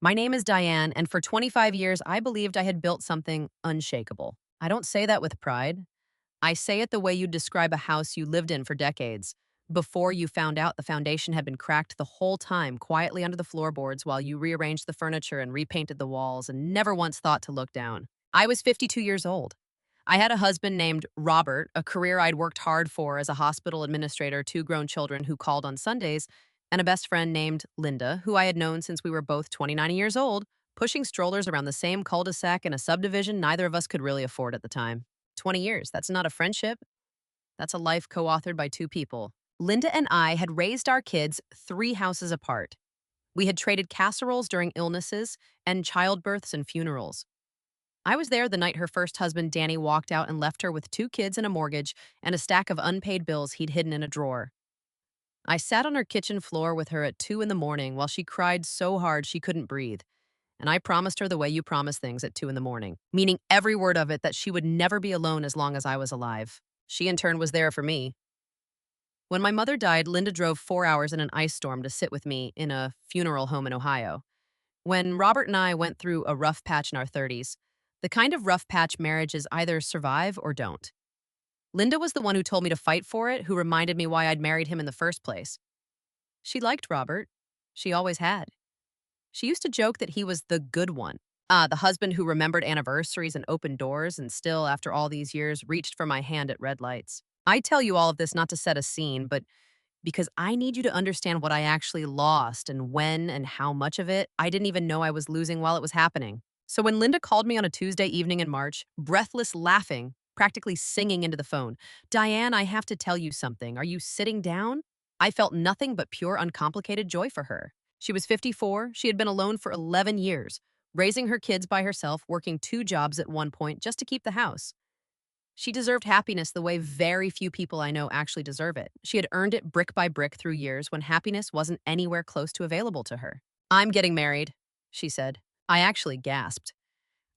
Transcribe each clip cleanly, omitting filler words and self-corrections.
My name is Diane, and for 25 years, I believed I had built something unshakable. I don't say that with pride. I say it the way you'd describe a house you lived in for decades, before you found out the foundation had been cracked the whole time, quietly under the floorboards while you rearranged the furniture and repainted the walls and never once thought to look down. I was 52 years old. I had a husband named Robert, a career I'd worked hard for as a hospital administrator, two grown children who called on Sundays, and a best friend named Linda, who I had known since we were both 29 years old, pushing strollers around the same cul-de-sac in a subdivision neither of us could really afford at the time. 20 years, that's not a friendship. That's a life co-authored by two people. Linda and I had raised our kids 3 houses apart. We had traded casseroles during illnesses and childbirths and funerals. I was there the night her first husband, Danny, walked out and left her with 2 kids and a mortgage and a stack of unpaid bills he'd hidden in a drawer. I sat on her kitchen floor with her at 2 in the morning while she cried so hard she couldn't breathe. And I promised her the way you promise things at 2 in the morning, meaning every word of it, that she would never be alone as long as I was alive. She, in turn, was there for me. When my mother died, Linda drove 4 hours in an ice storm to sit with me in a funeral home in Ohio. When Robert and I went through a rough patch in our 30s, the kind of rough patch marriages either survive or don't. Linda was the one who told me to fight for it, who reminded me why I'd married him in the first place. She liked Robert. She always had. She used to joke that he was the good one. The husband who remembered anniversaries and opened doors and still, after all these years, reached for my hand at red lights. I tell you all of this not to set a scene, but because I need you to understand what I actually lost and when and how much of it I didn't even know I was losing while it was happening. So when Linda called me on a Tuesday evening in March, breathless laughing, practically singing into the phone, "Diane, I have to tell you something. Are you sitting down?" I felt nothing but pure, uncomplicated joy for her. She was 54. She had been alone for 11 years, raising her kids by herself, working 2 jobs at one point just to keep the house. She deserved happiness the way very few people I know actually deserve it. She had earned it brick by brick through years when happiness wasn't anywhere close to available to her. "I'm getting married," she said. I actually gasped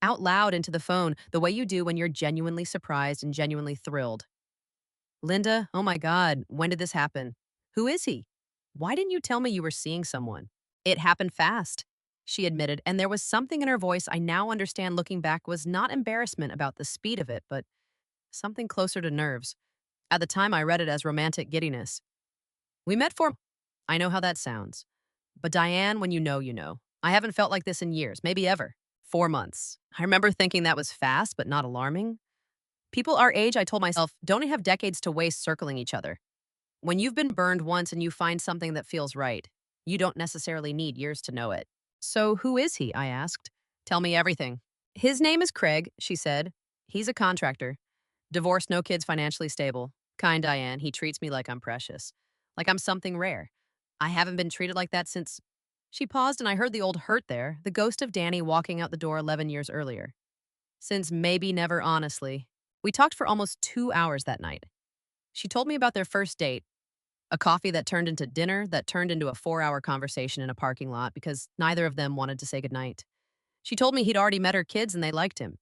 out loud into the phone, the way you do when you're genuinely surprised and genuinely thrilled. "Linda, oh my God, when did this happen? Who is he? Why didn't you tell me you were seeing someone?" "It happened fast," she admitted, and there was something in her voice I now understand looking back was not embarrassment about the speed of it, but something closer to nerves. At the time, I read it as romantic giddiness. "We met for—" I know how that sounds. But Diane, when you know, you know. I haven't felt like this in years, maybe ever. 4 months. I remember thinking that was fast, but not alarming. People our age, I told myself, don't have decades to waste circling each other. When you've been burned once and you find something that feels right, you don't necessarily need years to know it. "So who is he?" I asked. "Tell me everything." "His name is Craig," she said. "He's a contractor. Divorced, no kids, financially stable. Kind Diane, he treats me like I'm precious. Like I'm something rare. I haven't been treated like that since—" She paused and I heard the old hurt there, the ghost of Danny walking out the door 11 years earlier. "Since maybe never, honestly." We talked for almost 2 hours that night. She told me about their first date, a coffee that turned into dinner that turned into a 4-hour conversation in a parking lot because neither of them wanted to say goodnight. She told me he'd already met her kids and they liked him.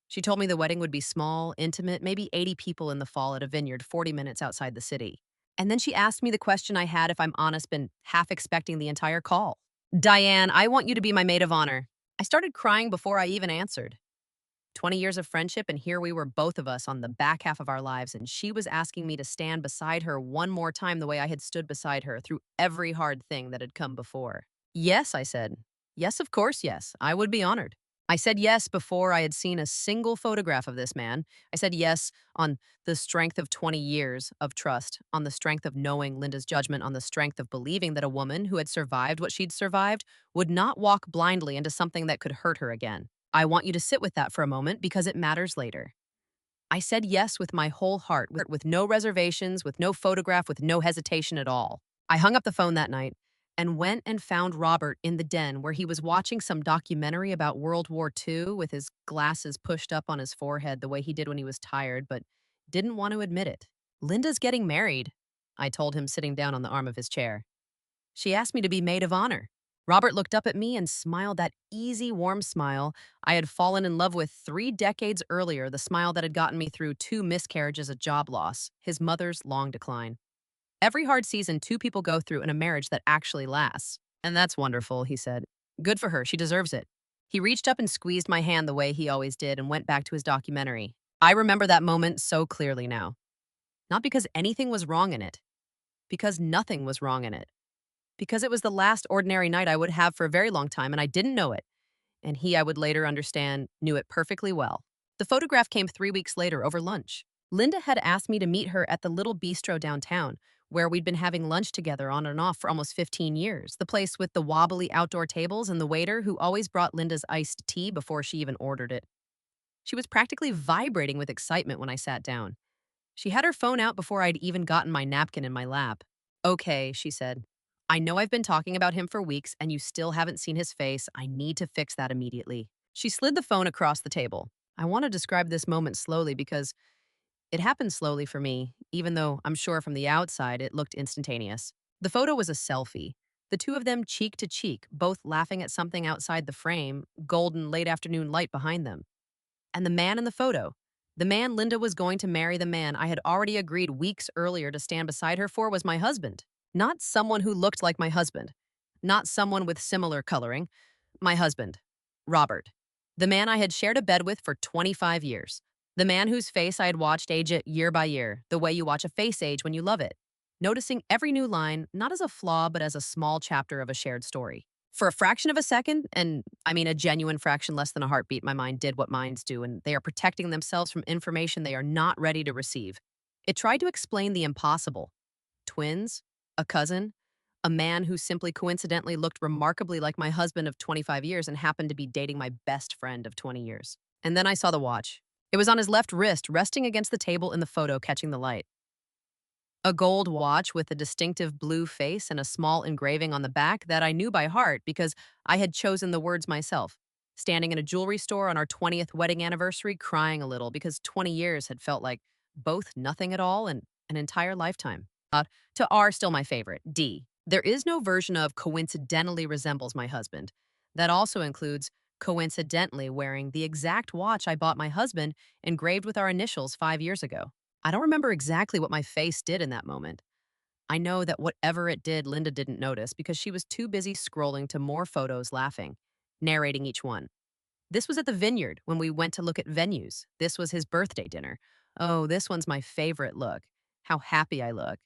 She told me the wedding would be small, intimate, maybe 80 people in the fall at a vineyard 40 minutes outside the city. And then she asked me the question I had, if I'm honest, been half expecting the entire call. "Diane, I want you to be my maid of honor." I started crying before I even answered. 20 years of friendship, and here we were, both of us, on the back half of our lives, and she was asking me to stand beside her one more time the way I had stood beside her through every hard thing that had come before. "Yes," I said. "Yes, of course, yes. I would be honored." I said yes before I had seen a single photograph of this man. I said yes on the strength of 20 years of trust, on the strength of knowing Linda's judgment, on the strength of believing that a woman who had survived what she'd survived would not walk blindly into something that could hurt her again. I want you to sit with that for a moment because it matters later. I said yes with my whole heart, with no reservations, with no photograph, with no hesitation at all. I hung up the phone that night and went and found Robert in the den where he was watching some documentary about World War II with his glasses pushed up on his forehead the way he did when he was tired, but didn't want to admit it. "Linda's getting married," I told him, sitting down on the arm of his chair. "She asked me to be maid of honor." Robert looked up at me and smiled that easy, warm smile I had fallen in love with 3 decades earlier, the smile that had gotten me through 2 miscarriages, a job loss, his mother's long decline. "Every hard season 2 people go through in a marriage that actually lasts. And that's wonderful," he said. Good for her, she deserves it. He reached up and squeezed my hand the way he always did and went back to his documentary. I remember that moment so clearly now. Not because anything was wrong in it, because nothing was wrong in it. Because it was the last ordinary night I would have for a very long time and I didn't know it. And he, I would later understand, knew it perfectly well. The photograph came 3 weeks later over lunch. Linda had asked me to meet her at the little bistro downtown, where we'd been having lunch together on and off for almost 15 years. The place with the wobbly outdoor tables and the waiter who always brought Linda's iced tea before she even ordered it. She was practically vibrating with excitement when I sat down. She had her phone out before I'd even gotten my napkin in my lap. Okay, she said. I know I've been talking about him for weeks and you still haven't seen his face. I need to fix that immediately. She slid the phone across the table. I want to describe this moment slowly because it happened slowly for me, even though I'm sure from the outside it looked instantaneous. The photo was a selfie. The two of them cheek to cheek, both laughing at something outside the frame, golden late afternoon light behind them. And the man in the photo, the man Linda was going to marry, the man I had already agreed weeks earlier to stand beside her for, was my husband. Not someone who looked like my husband. Not someone with similar coloring. My husband, Robert. The man I had shared a bed with for 25 years. The man whose face I had watched age it year by year, the way you watch a face age when you love it. Noticing every new line, not as a flaw, but as a small chapter of a shared story. For a fraction of a second, and I mean a genuine fraction less than a heartbeat, my mind did what minds do, and they are protecting themselves from information they are not ready to receive. It tried to explain the impossible. Twins, a cousin, a man who simply coincidentally looked remarkably like my husband of 25 years and happened to be dating my best friend of 20 years. And then I saw the watch. It was on his left wrist, resting against the table in the photo, catching the light. A gold watch with a distinctive blue face and a small engraving on the back that I knew by heart because I had chosen the words myself. Standing in a jewelry store on our 20th wedding anniversary, crying a little because 20 years had felt like both nothing at all and an entire lifetime. To R, still my favorite. D. There is no version of coincidentally resembles my husband. That also includes coincidentally wearing the exact watch I bought my husband engraved with our initials 5 years ago. I don't remember exactly what my face did in that moment. I know that whatever it did, Linda didn't notice because she was too busy scrolling to more photos, laughing, narrating each one. This was at the vineyard when we went to look at venues. This was his birthday dinner. Oh, this one's my favorite look. How happy I look.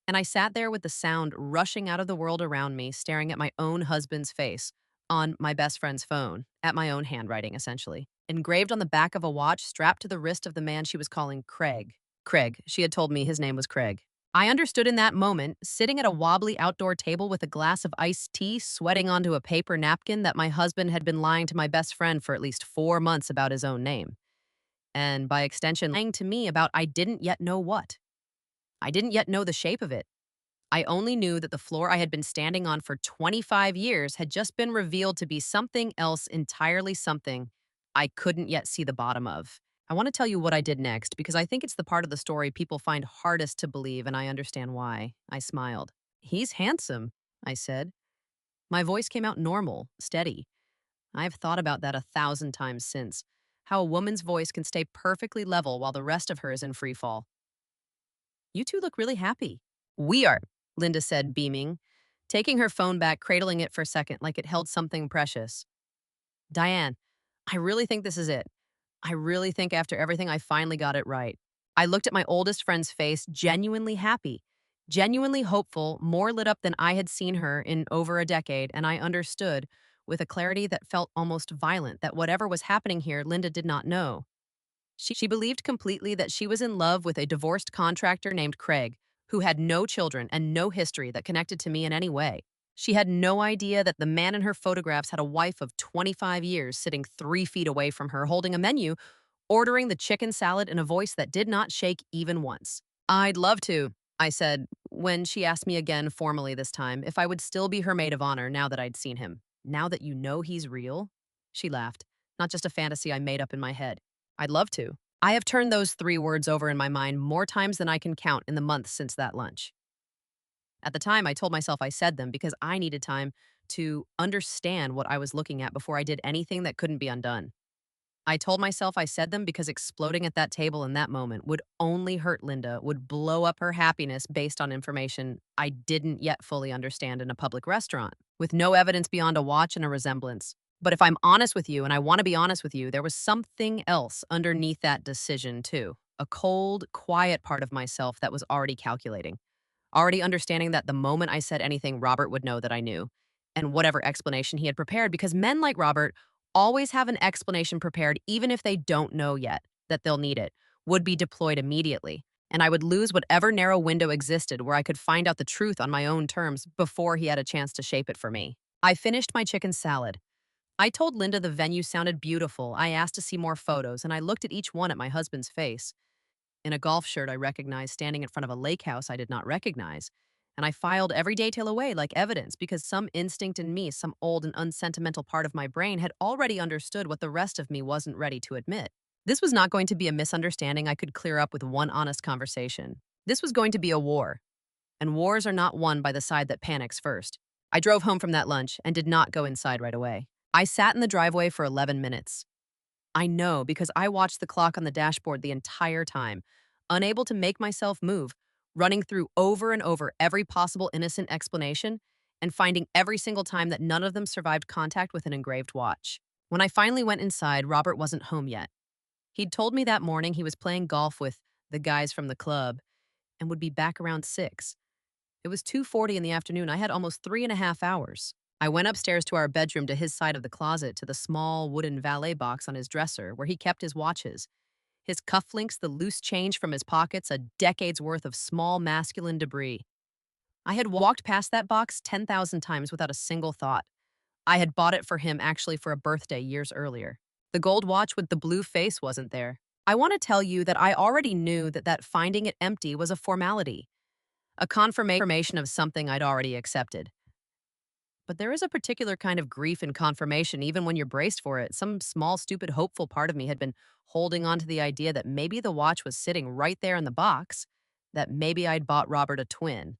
And I sat there with the sound rushing out of the world around me, staring at my own husband's face on my best friend's phone, at my own handwriting, essentially, engraved on the back of a watch strapped to the wrist of the man she was calling Craig. Craig, she had told me his name was Craig. I understood in that moment, sitting at a wobbly outdoor table with a glass of iced tea, sweating onto a paper napkin, that my husband had been lying to my best friend for at least 4 months about his own name. And by extension, lying to me about I didn't yet know what. I didn't yet know the shape of it. I only knew that the floor I had been standing on for 25 years had just been revealed to be something else entirely, something I couldn't yet see the bottom of. I want to tell you what I did next because I think it's the part of the story people find hardest to believe, and I understand why. I smiled. He's handsome, I said. My voice came out normal, steady. I've thought about that 1,000 times since. How a woman's voice can stay perfectly level while the rest of her is in free fall. You two look really happy. We are, Linda said, beaming, taking her phone back, cradling it for a second like it held something precious. Diane, I really think this is it. I really think after everything, I finally got it right. I looked at my oldest friend's face, genuinely happy, genuinely hopeful, more lit up than I had seen her in over a decade, and I understood, with a clarity that felt almost violent, that whatever was happening here, Linda did not know. She believed completely that she was in love with a divorced contractor named Craig, who had no children and no history that connected to me in any way. She had no idea that the man in her photographs had a wife of 25 years sitting 3 feet away from her, holding a menu, ordering the chicken salad in a voice that did not shake even once. I'd love to, I said, when she asked me again formally this time if I would still be her maid of honor now that I'd seen him. Now that you know he's real? She laughed. Not just a fantasy I made up in my head. I'd love to. I have turned those 3 words over in my mind more times than I can count in the months since that lunch. At the time, I told myself I said them because I needed time to understand what I was looking at before I did anything that couldn't be undone. I told myself I said them because exploding at that table in that moment would only hurt Linda, would blow up her happiness based on information I didn't yet fully understand in a public restaurant, with no evidence beyond a watch and a resemblance. But if I'm honest with you, and I want to be honest with you, there was something else underneath that decision, too. A cold, quiet part of myself that was already calculating, already understanding that the moment I said anything, Robert would know that I knew, and whatever explanation he had prepared, because men like Robert always have an explanation prepared, even if they don't know yet that they'll need it, would be deployed immediately. And I would lose whatever narrow window existed where I could find out the truth on my own terms before he had a chance to shape it for me. I finished my chicken salad. I told Linda the venue sounded beautiful. I asked to see more photos, and I looked at each one at my husband's face. In a golf shirt I recognized, standing in front of a lake house I did not recognize. And I filed every detail away like evidence because some instinct in me, some old and unsentimental part of my brain, had already understood what the rest of me wasn't ready to admit. This was not going to be a misunderstanding I could clear up with one honest conversation. This was going to be a war, and wars are not won by the side that panics first. I drove home from that lunch and did not go inside right away. I sat in the driveway for 11 minutes. I know because I watched the clock on the dashboard the entire time, unable to make myself move, running through over and over every possible innocent explanation and finding every single time that none of them survived contact with an engraved watch. When I finally went inside, Robert wasn't home yet. He'd told me that morning he was playing golf with the guys from the club and would be back around 6. It was 2:40 in the afternoon. I had almost 3.5 hours. I went upstairs to our bedroom to his side of the closet to the small wooden valet box on his dresser where he kept his watches, his cufflinks, the loose change from his pockets, a decade's worth of small masculine debris. I had walked past that box 10,000 times without a single thought. I had bought it for him actually for a birthday years earlier. The gold watch with the blue face wasn't there. I want to tell you that I already knew that finding it empty was a formality, a confirmation of something I'd already accepted. But there is a particular kind of grief in confirmation, even when you're braced for it. Some small, stupid, hopeful part of me had been holding on to the idea that maybe the watch was sitting right there in the box, that maybe I'd bought Robert a twin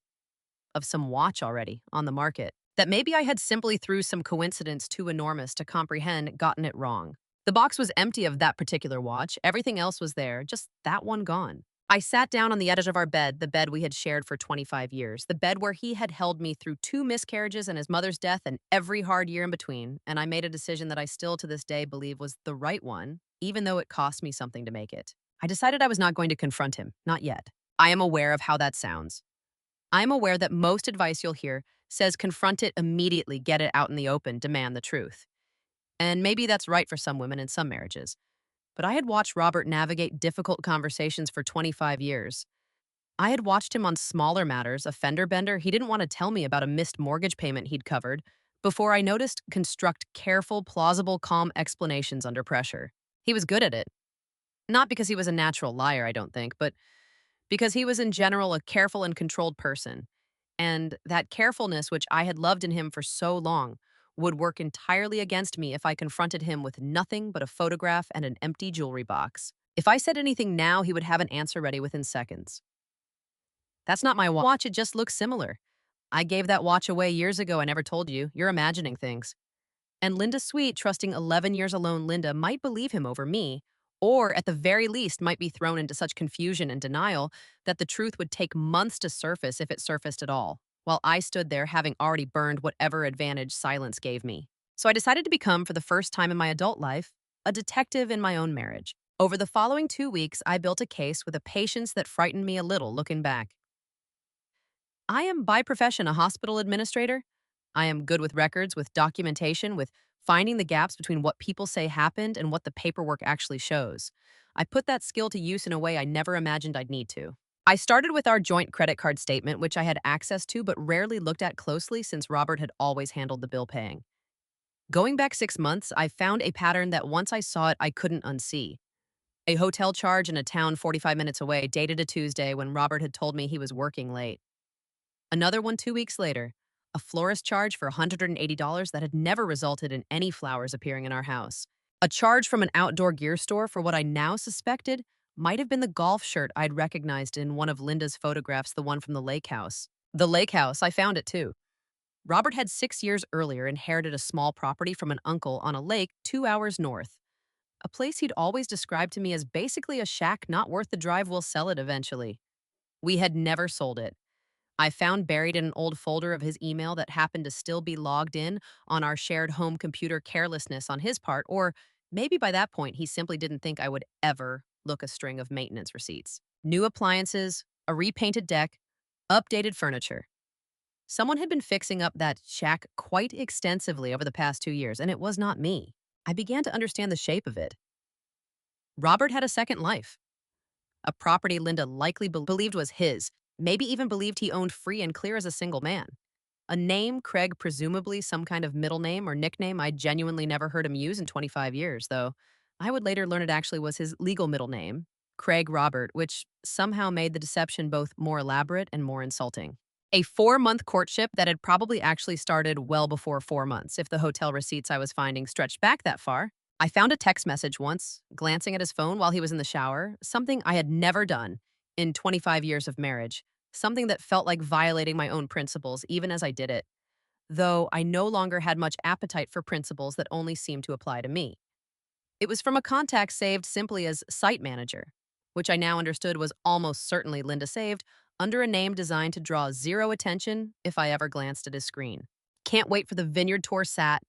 of some watch already on the market, that maybe I had simply, through some coincidence too enormous to comprehend, gotten it wrong. The box was empty of that particular watch. Everything else was there, just that one gone. I sat down on the edge of our bed, the bed we had shared for 25 years, the bed where he had held me through 2 miscarriages and his mother's death and every hard year in between, and I made a decision that I still to this day believe was the right one, even though it cost me something to make it. I decided I was not going to confront him, not yet. I am aware of how that sounds. I am aware that most advice you'll hear says confront it immediately, get it out in the open, demand the truth. And maybe that's right for some women in some marriages. But I had watched Robert navigate difficult conversations for 25 years. I had watched him on smaller matters, a fender bender he didn't want to tell me about a missed mortgage payment he'd covered, before I noticed construct careful, plausible, calm explanations under pressure. He was good at it. Not because he was a natural liar, I don't think, but because he was in general a careful and controlled person. And that carefulness, which I had loved in him for so long, would work entirely against me if I confronted him with nothing but a photograph and an empty jewelry box. If I said anything now, he would have an answer ready within seconds. That's not my watch, it just looks similar. I gave that watch away years ago, I never told you. You're imagining things. And Linda Sweet, trusting 11 years alone Linda, might believe him over me, or at the very least might be thrown into such confusion and denial that the truth would take months to surface if it surfaced at all, while I stood there having already burned whatever advantage silence gave me. So I decided to become, for the first time in my adult life, a detective in my own marriage. Over the following 2 weeks, I built a case with a patience that frightened me a little looking back. I am by profession a hospital administrator. I am good with records, with documentation, with finding the gaps between what people say happened and what the paperwork actually shows. I put that skill to use in a way I never imagined I'd need to. I started with our joint credit card statement, which I had access to but rarely looked at closely since Robert had always handled the bill paying. Going back 6 months, I found a pattern that once I saw it, I couldn't unsee. A hotel charge in a town 45 minutes away, dated a Tuesday when Robert had told me he was working late. Another one 2 weeks later, a florist charge for $180 that had never resulted in any flowers appearing in our house. A charge from an outdoor gear store for what I now suspected might have been the golf shirt I'd recognized in one of Linda's photographs, the one from the lake house. The lake house, I found it too. Robert had 6 years earlier inherited a small property from an uncle on a lake 2 hours north. a place he'd always described to me as basically a shack not worth the drive. We'll sell it eventually. We had never sold it. I found buried in an old folder of his email that happened to still be logged in on our shared home computer. Carelessness on his part, or maybe by that point he simply didn't think I would ever look a string of maintenance receipts. New appliances, a repainted deck, updated furniture. Someone had been fixing up that shack quite extensively over the past 2 years, and it was not me. I began to understand the shape of it. Robert had a second life, a property Linda likely believed was his, maybe even believed he owned free and clear as a single man. A name, Craig, presumably some kind of middle name or nickname I genuinely never heard him use in 25 years, though I would later learn it actually was his legal middle name, Craig Robert, which somehow made the deception both more elaborate and more insulting. A 4 month courtship that had probably actually started well before 4 months, if the hotel receipts I was finding stretched back that far. I found a text message once, glancing at his phone while he was in the shower, something I had never done in 25 years of marriage, something that felt like violating my own principles even as I did it, though I no longer had much appetite for principles that only seemed to apply to me. It was from a contact saved simply as site manager, which I now understood was almost certainly Linda saved under a name designed to draw zero attention if I ever glanced at his screen. Can't wait for the vineyard tour sat.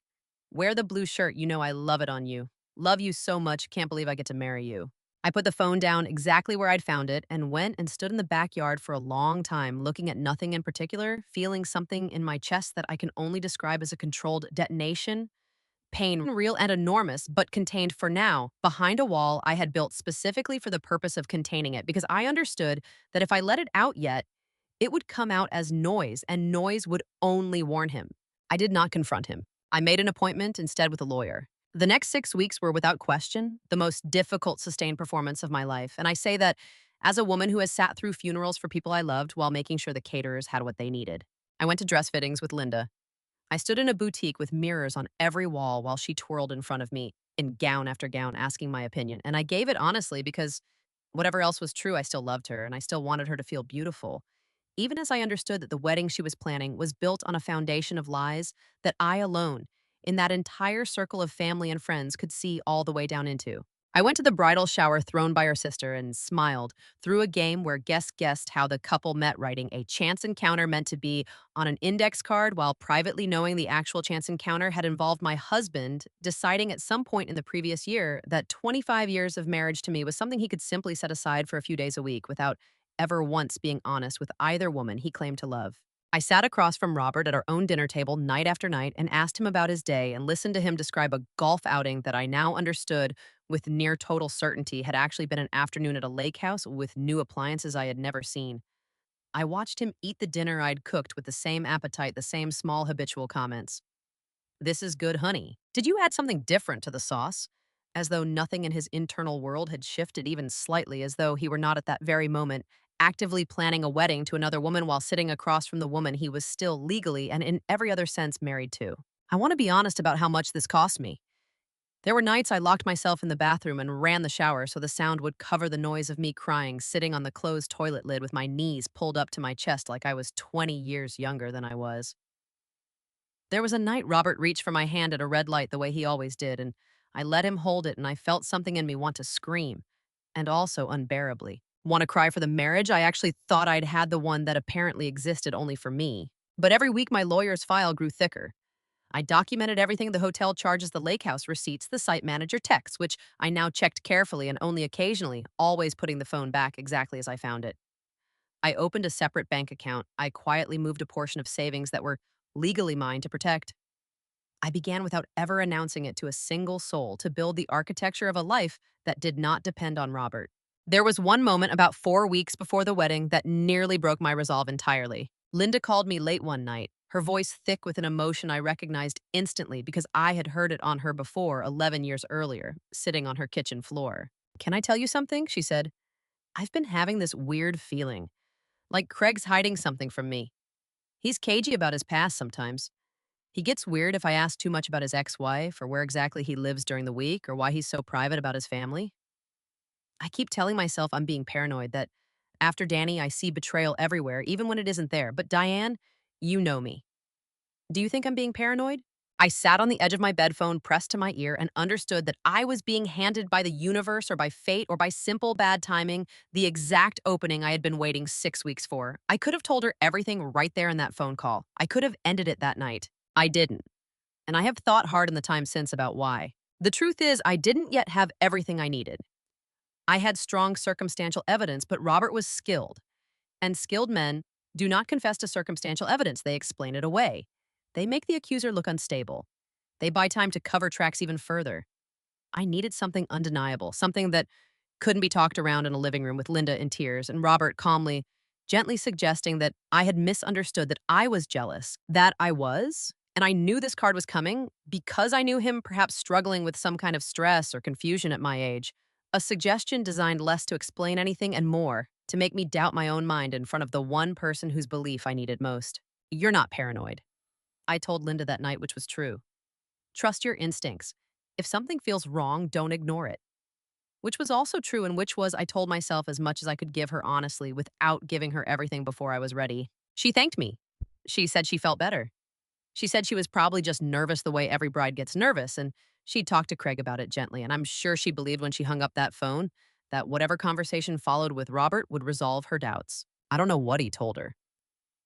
Wear the blue shirt, you know I love it on you. Love you so much, can't believe I get to marry you. I put the phone down exactly where I'd found it and went and stood in the backyard for a long time, looking at nothing in particular, feeling something in my chest that I can only describe as a controlled detonation. Pain real and enormous, but contained for now behind a wall I had built specifically for the purpose of containing it, because I understood that if I let it out yet, it would come out as noise, and noise would only warn him. I did not confront him. I made an appointment instead with a lawyer. The next 6 weeks were without question the most difficult sustained performance of my life, and I say that as a woman who has sat through funerals for people I loved while making sure the caterers had what they needed. I went to dress fittings with Linda. I stood in a boutique with mirrors on every wall while she twirled in front of me in gown after gown, asking my opinion. And I gave it honestly because whatever else was true, I still loved her and I still wanted her to feel beautiful. Even as I understood that the wedding she was planning was built on a foundation of lies that I alone, in that entire circle of family and friends, could see all the way down into. I went to the bridal shower thrown by her sister and smiled through a game where guests guessed how the couple met, writing a chance encounter meant to be on an index card while privately knowing the actual chance encounter had involved my husband deciding at some point in the previous year that 25 years of marriage to me was something he could simply set aside for a few days a week without ever once being honest with either woman he claimed to love. I sat across from Robert at our own dinner table night after night and asked him about his day and listened to him describe a golf outing that I now understood with near total certainty had actually been an afternoon at a lake house with new appliances I had never seen. I watched him eat the dinner I'd cooked with the same appetite, the same small habitual comments. This is good, honey. Did you add something different to the sauce? As though nothing in his internal world had shifted even slightly, as though he were not at that very moment actively planning a wedding to another woman while sitting across from the woman he was still legally and in every other sense married to. I want to be honest about how much this cost me. There were nights I locked myself in the bathroom and ran the shower so the sound would cover the noise of me crying, sitting on the closed toilet lid with my knees pulled up to my chest like I was 20 years younger than I was. There was a night Robert reached for my hand at a red light the way he always did, and I let him hold it, and I felt something in me want to scream, and also unbearably. Want to cry for the marriage I actually thought I'd had, the one that apparently existed only for me. But every week my lawyer's file grew thicker. I documented everything: the hotel charges, the lake house receipts, the site manager texts, which I now checked carefully and only occasionally, always putting the phone back exactly as I found it. I opened a separate bank account. I quietly moved a portion of savings that were legally mine to protect. I began without ever announcing it to a single soul to build the architecture of a life that did not depend on Robert. There was one moment about 4 weeks before the wedding that nearly broke my resolve entirely. Linda called me late one night, her voice thick with an emotion I recognized instantly because I had heard it on her before 11 years earlier, sitting on her kitchen floor. "Can I tell you something?" she said. "I've been having this weird feeling, like Craig's hiding something from me. He's cagey about his past sometimes. He gets weird if I ask too much about his ex-wife or where exactly he lives during the week or why he's so private about his family. I keep telling myself I'm being paranoid, that after Danny, I see betrayal everywhere, even when it isn't there. But Diane, you know me. Do you think I'm being paranoid?" I sat on the edge of my bed, phone pressed to my ear, and understood that I was being handed by the universe or by fate or by simple bad timing the exact opening I had been waiting 6 weeks for. I could have told her everything right there in that phone call. I could have ended it that night. I didn't. And I have thought hard in the time since about why. The truth is, I didn't yet have everything I needed. I had strong circumstantial evidence, but Robert was skilled. And skilled men do not confess to circumstantial evidence, they explain it away. They make the accuser look unstable. They buy time to cover tracks even further. I needed something undeniable, something that couldn't be talked around in a living room with Linda in tears and Robert calmly, gently suggesting that I had misunderstood, that I was jealous, that I was. And I knew this card was coming because I knew him perhaps struggling with some kind of stress or confusion at my age. A suggestion designed less to explain anything and more to make me doubt my own mind in front of the one person whose belief I needed most. You're not paranoid. I told Linda that night, which was true. Trust your instincts. If something feels wrong, don't ignore it. Which was also true, and which was I told myself as much as I could give her honestly without giving her everything before I was ready. She thanked me. She said she felt better. She said she was probably just nervous the way every bride gets nervous, and she'd talked to Craig about it gently, and I'm sure she believed when she hung up that phone that whatever conversation followed with Robert would resolve her doubts. I don't know what he told her.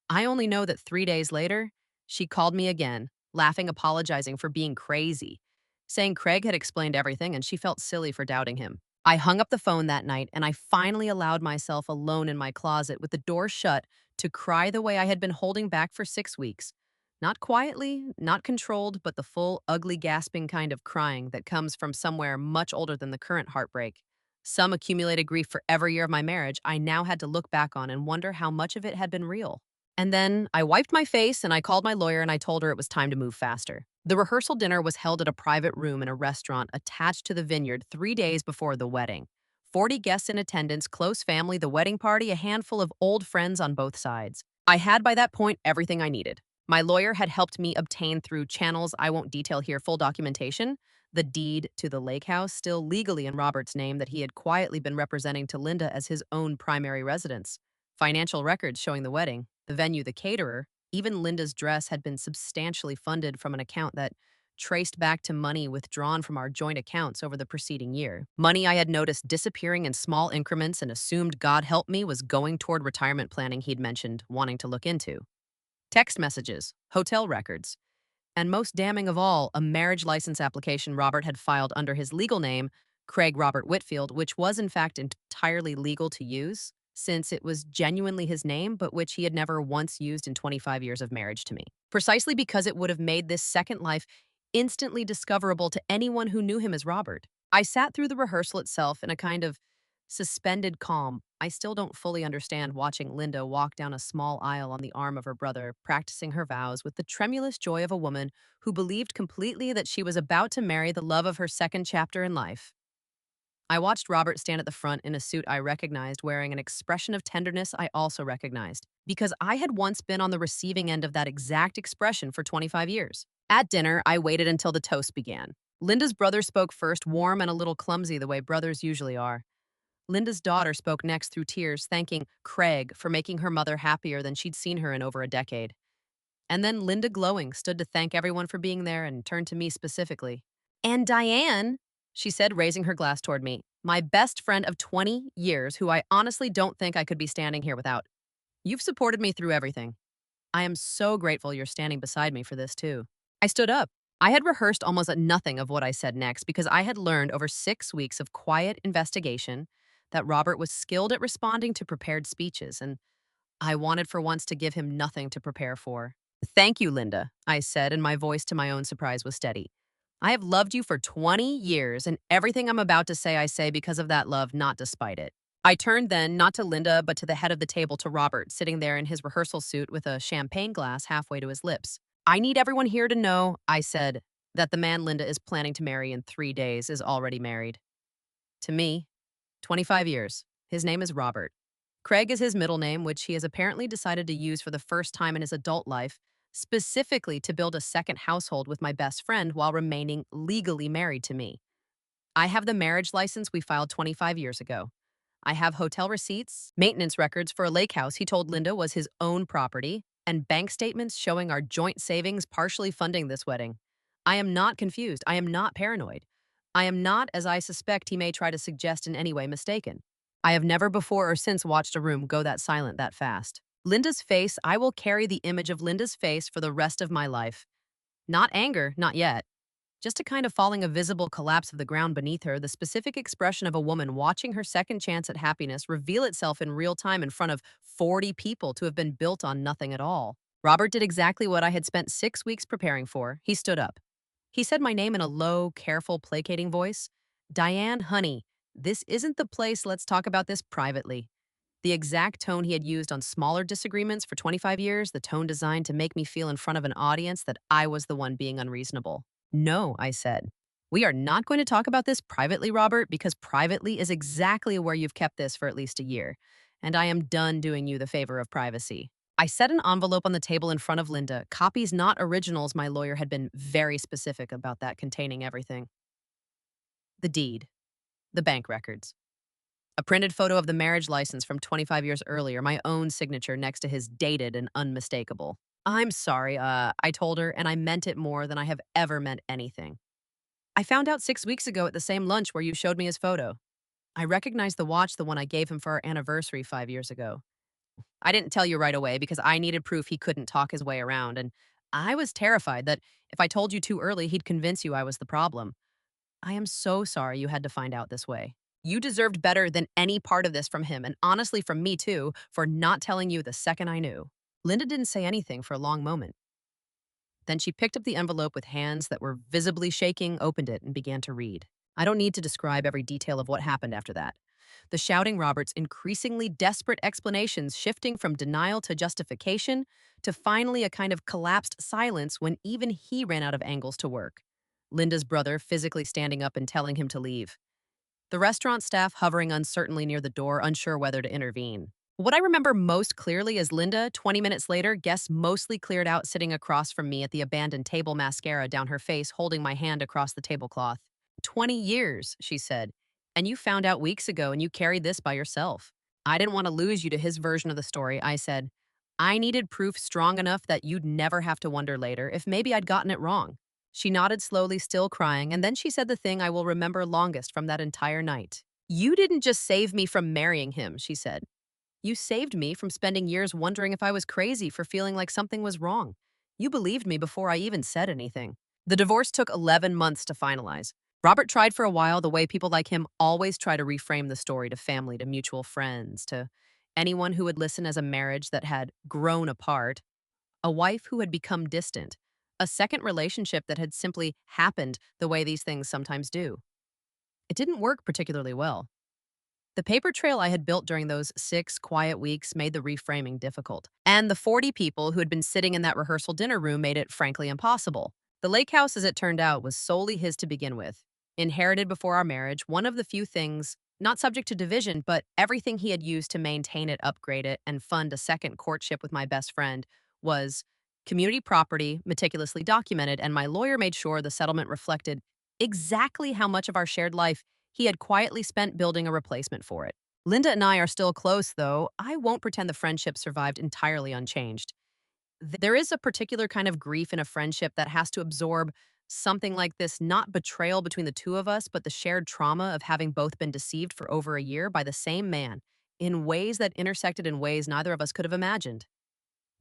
I only know that 3 days later, she called me again, laughing, apologizing for being crazy, saying Craig had explained everything and she felt silly for doubting him. I hung up the phone that night and I finally allowed myself alone in my closet with the door shut to cry the way I had been holding back for 6 weeks. Not quietly, not controlled, but the full, ugly, gasping kind of crying that comes from somewhere much older than the current heartbreak. Some accumulated grief for every year of my marriage I now had to look back on and wonder how much of it had been real. And then I wiped my face and I called my lawyer and I told her it was time to move faster. The rehearsal dinner was held at a private room in a restaurant attached to the vineyard 3 days before the wedding. 40 guests in attendance, close family, the wedding party, a handful of old friends on both sides. I had by that point everything I needed. My lawyer had helped me obtain through channels I won't detail here full documentation, the deed to the lake house, still legally in Robert's name, that he had quietly been representing to Linda as his own primary residence. Financial records showing the wedding, the venue, the caterer, even Linda's dress had been substantially funded from an account that traced back to money withdrawn from our joint accounts over the preceding year. Money I had noticed disappearing in small increments and assumed, God help me, was going toward retirement planning he'd mentioned wanting to look into. Text messages, hotel records, and most damning of all, a marriage license application Robert had filed under his legal name, Craig Robert Whitfield, which was in fact entirely legal to use, since it was genuinely his name, but which he had never once used in 25 years of marriage to me. Precisely because it would have made this second life instantly discoverable to anyone who knew him as Robert. I sat through the rehearsal itself in a kind of suspended calm. I still don't fully understand watching Linda walk down a small aisle on the arm of her brother, practicing her vows with the tremulous joy of a woman who believed completely that she was about to marry the love of her second chapter in life. I watched Robert stand at the front in a suit I recognized, wearing an expression of tenderness I also recognized, because I had once been on the receiving end of that exact expression for 25 years. At dinner, I waited until the toast began. Linda's brother spoke first, warm and a little clumsy the way brothers usually are. Linda's daughter spoke next through tears, thanking Craig for making her mother happier than she'd seen her in over a decade. And then Linda, glowing, stood to thank everyone for being there and turned to me specifically. And Diane, she said, raising her glass toward me, my best friend of 20 years, who I honestly don't think I could be standing here without. You've supported me through everything. I am so grateful you're standing beside me for this, too. I stood up. I had rehearsed almost nothing of what I said next because I had learned over 6 weeks of quiet investigation that Robert was skilled at responding to prepared speeches, and I wanted for once to give him nothing to prepare for. Thank you, Linda, I said, and my voice to my own surprise was steady. I have loved you for 20 years, and everything I'm about to say I say because of that love, not despite it. I turned then, not to Linda, but to the head of the table, to Robert, sitting there in his rehearsal suit with a champagne glass halfway to his lips. I need everyone here to know, I said, that the man Linda is planning to marry in 3 days is already married. To me, 25 years. His name is Robert. Craig is his middle name, which he has apparently decided to use for the first time in his adult life, specifically to build a second household with my best friend while remaining legally married to me. I have the marriage license we filed 25 years ago. I have hotel receipts, maintenance records for a lake house he told Linda was his own property, and bank statements showing our joint savings partially funding this wedding. I am not confused. I am not paranoid. I am not, as I suspect he may try to suggest, in any way mistaken. I have never before or since watched a room go that silent that fast. Linda's face, I will carry the image of Linda's face for the rest of my life. Not anger, not yet. Just a kind of falling, a visible collapse of the ground beneath her, the specific expression of a woman watching her second chance at happiness reveal itself in real time in front of 40 people to have been built on nothing at all. Robert did exactly what I had spent 6 weeks preparing for. He stood up. He said my name in a low, careful, placating voice. Diane, honey, this isn't the place. Let's talk about this privately. The exact tone he had used on smaller disagreements for 25 years, the tone designed to make me feel in front of an audience that I was the one being unreasonable. No, I said. We are not going to talk about this privately, Robert, because privately is exactly where you've kept this for at least a year. And I am done doing you the favor of privacy. I set an envelope on the table in front of Linda, copies not originals. My lawyer had been very specific about that, containing everything: the deed, the bank records, a printed photo of the marriage license from 25 years earlier, my own signature next to his, dated and unmistakable. I'm sorry, I told her, and I meant it more than I have ever meant anything. I found out 6 weeks ago at the same lunch where you showed me his photo. I recognized the watch, the one I gave him for our anniversary 5 years ago. I didn't tell you right away because I needed proof he couldn't talk his way around, and I was terrified that if I told you too early, he'd convince you I was the problem. I am so sorry you had to find out this way. You deserved better than any part of this from him, and honestly from me too, for not telling you the second I knew. Linda didn't say anything for a long moment. Then she picked up the envelope with hands that were visibly shaking, opened it, and began to read. I don't need to describe every detail of what happened after that. The shouting Robert's increasingly desperate explanations, shifting from denial to justification to finally a kind of collapsed silence when even he ran out of angles to work. Linda's brother physically standing up and telling him to leave. The restaurant staff hovering uncertainly near the door, unsure whether to intervene. What I remember most clearly is Linda, 20 minutes later, guests mostly cleared out, sitting across from me at the abandoned table, mascara down her face, holding my hand across the tablecloth. 20 years, she said. And you found out weeks ago and you carried this by yourself. I didn't want to lose you to his version of the story, I said. I needed proof strong enough that you'd never have to wonder later if maybe I'd gotten it wrong. She nodded slowly, still crying, and then she said the thing I will remember longest from that entire night. You didn't just save me from marrying him, she said. You saved me from spending years wondering if I was crazy for feeling like something was wrong. You believed me before I even said anything. The divorce took 11 months to finalize. Robert tried for a while the way people like him always try to reframe the story, to family, to mutual friends, to anyone who would listen, as a marriage that had grown apart, a wife who had become distant, a second relationship that had simply happened the way these things sometimes do. It didn't work particularly well. The paper trail I had built during those 6 quiet weeks made the reframing difficult. And the 40 people who had been sitting in that rehearsal dinner room made it frankly impossible. The lake house, as it turned out, was solely his to begin with. Inherited before our marriage, one of the few things, not subject to division, but everything he had used to maintain it, upgrade it, and fund a second courtship with my best friend, was community property, meticulously documented, and my lawyer made sure the settlement reflected exactly how much of our shared life he had quietly spent building a replacement for it. Linda and I are still close, though. I won't pretend the friendship survived entirely unchanged. There is a particular kind of grief in a friendship that has to absorb something like this, not betrayal between the two of us, but the shared trauma of having both been deceived for over a year by the same man in ways that intersected in ways neither of us could have imagined.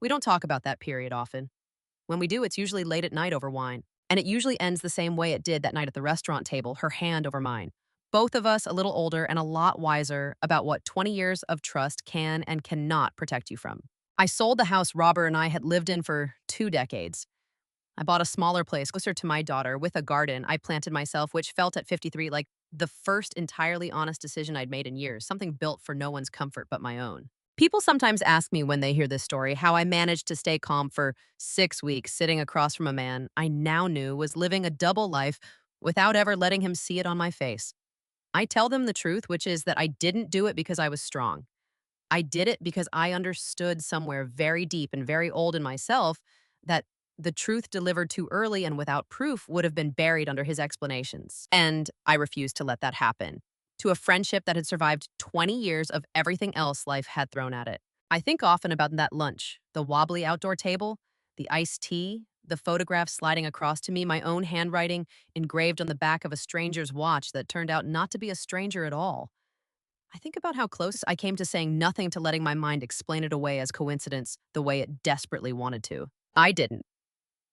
We don't talk about that period often. When we do, it's usually late at night over wine. And it usually ends the same way it did that night at the restaurant table, her hand over mine. Both of us a little older and a lot wiser about what 20 years of trust can and cannot protect you from. I sold the house Robert and I had lived in for 2 decades. I bought a smaller place closer to my daughter with a garden I planted myself, which felt at 53 like the first entirely honest decision I'd made in years, something built for no one's comfort but my own. People sometimes ask me when they hear this story how I managed to stay calm for 6 weeks sitting across from a man I now knew was living a double life without ever letting him see it on my face. I tell them the truth, which is that I didn't do it because I was strong. I did it because I understood somewhere very deep and very old in myself that the truth delivered too early and without proof would have been buried under his explanations. And I refused to let that happen to a friendship that had survived 20 years of everything else life had thrown at it. I think often about that lunch, the wobbly outdoor table, the iced tea, The photograph sliding across to me, my own handwriting engraved on the back of a stranger's watch that turned out not to be a stranger at all. I think about how close I came to saying nothing to letting my mind explain it away as coincidence the way it desperately wanted to. I didn't.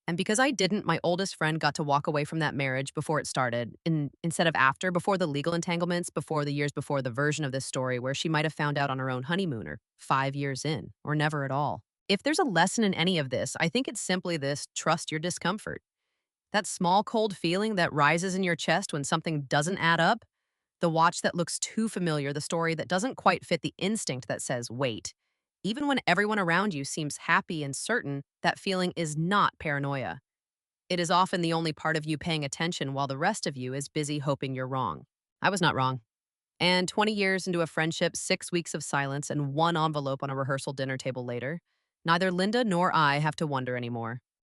And because I didn't, my oldest friend got to walk away from that marriage before it started, instead of after, before the legal entanglements, before the years before the version of this story where she might have found out on her own honeymoon or 5 years in, or never at all. If there's a lesson in any of this, I think it's simply this: trust your discomfort. That small, cold feeling that rises in your chest when something doesn't add up, the watch that looks too familiar, the story that doesn't quite fit the instinct that says, wait. Even when everyone around you seems happy and certain, that feeling is not paranoia. It is often the only part of you paying attention while the rest of you is busy hoping you're wrong. I was not wrong. And 20 years into a friendship, 6 weeks of silence, and one envelope on a rehearsal dinner table later, neither Linda nor I have to wonder anymore.